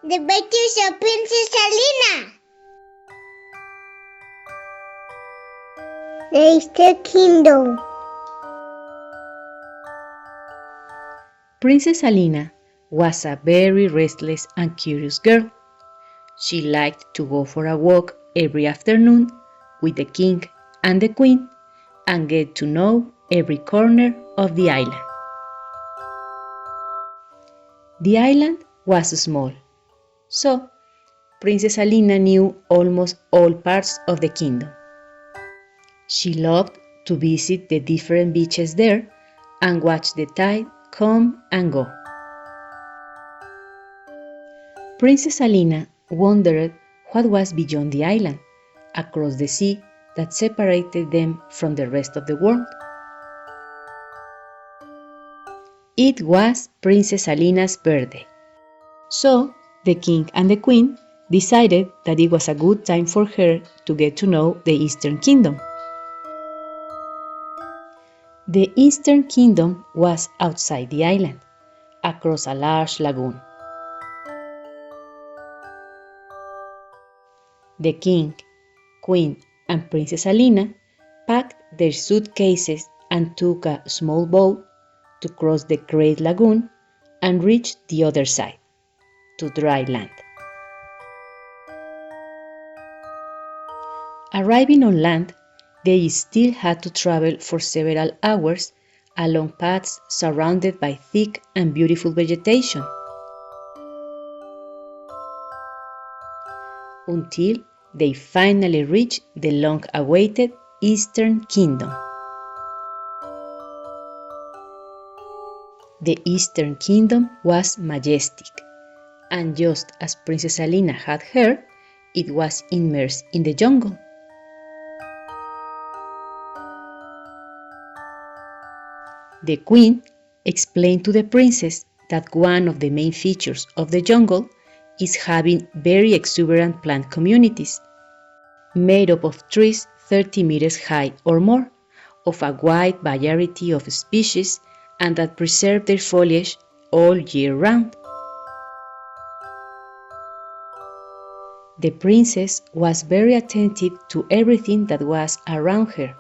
The Adventures of Princess Alina. The Easter Kingdom. Princess Alina was a very restless and curious girl. She liked to go for a walk every afternoon with the king and the queen and get to know every corner of the island. The island was small, so Princess Alina knew almost all parts of the kingdom. She loved to visit the different beaches there and watch the tide come and go. Princess Alina wondered what was beyond the island, across the sea that separated them from the rest of the world. It was Princess Alina's birthday, so the king and the queen decided that it was a good time for her to get to know the Eastern Kingdom. The Eastern Kingdom was outside the island, across a large lagoon. The king, queen, and Princess Alina packed their suitcases and took a small boat to cross the great lagoon and reach the other side, to dry land. Arriving on land, they still had to travel for several hours along paths surrounded by thick and beautiful vegetation, until they finally reached the long-awaited Eastern Kingdom. The Eastern Kingdom was majestic, and just as Princess Alina had heard, it was immersed in the jungle. The queen explained to the princess that one of the main features of the jungle is having very exuberant plant communities, made up of trees 30 meters high or more, of a wide variety of species, and that preserve their foliage all year round. The princess was very attentive to everything that was around her.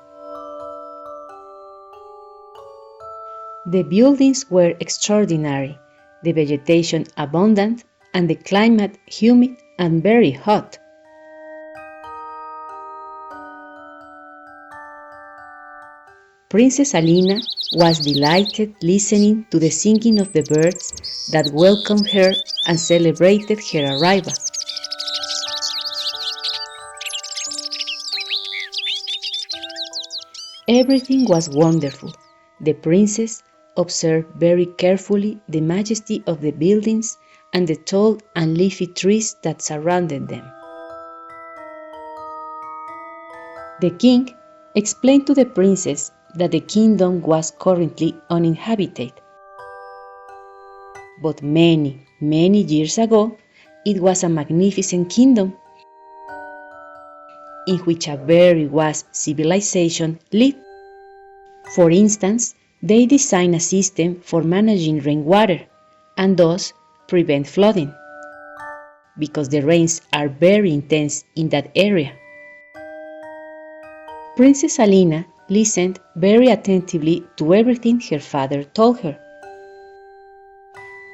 The buildings were extraordinary, the vegetation abundant, and the climate humid and very hot. Princess Alina was delighted listening to the singing of the birds that welcomed her and celebrated her arrival. Everything was wonderful. The princess observed very carefully the majesty of the buildings and the tall and leafy trees that surrounded them. The king explained to the princess that the kingdom was currently uninhabited. But many, many years ago, it was a magnificent kingdom in which a very vast civilization lived. For instance, they designed a system for managing rainwater and thus prevent flooding, because the rains are very intense in that area. Princess Alina listened very attentively to everything her father told her.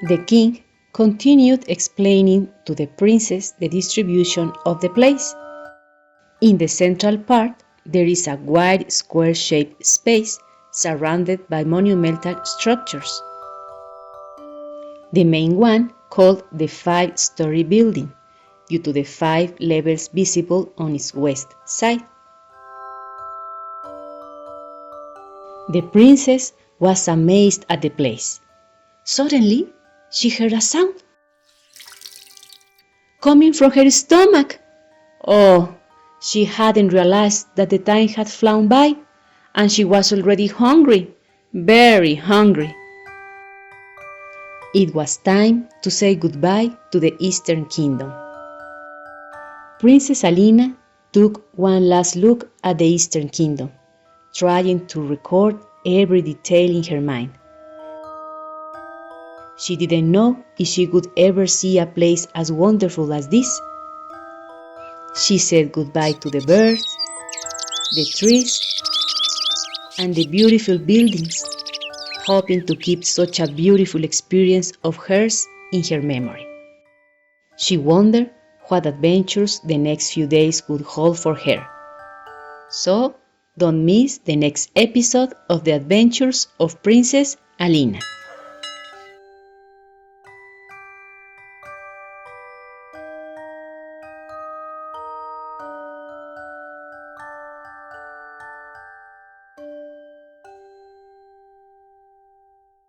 The king continued explaining to the princess the distribution of the place. In the central part, there is a wide square-shaped space surrounded by monumental structures. The main one called the 5-story building, due to the 5 levels visible on its west side. The princess was amazed at the place. Suddenly, she heard a sound coming from her stomach. Oh, she hadn't realized that the time had flown by, and she was already hungry, very hungry. It was time to say goodbye to the Eastern Kingdom. Princess Alina took one last look at the Eastern Kingdom, trying to record every detail in her mind. She didn't know if she would ever see a place as wonderful as this. She said goodbye to the birds, the trees, and the beautiful buildings, hoping to keep such a beautiful experience of hers in her memory. She wondered what adventures the next few days would hold for her. So, don't miss the next episode of the Adventures of Princess Alina.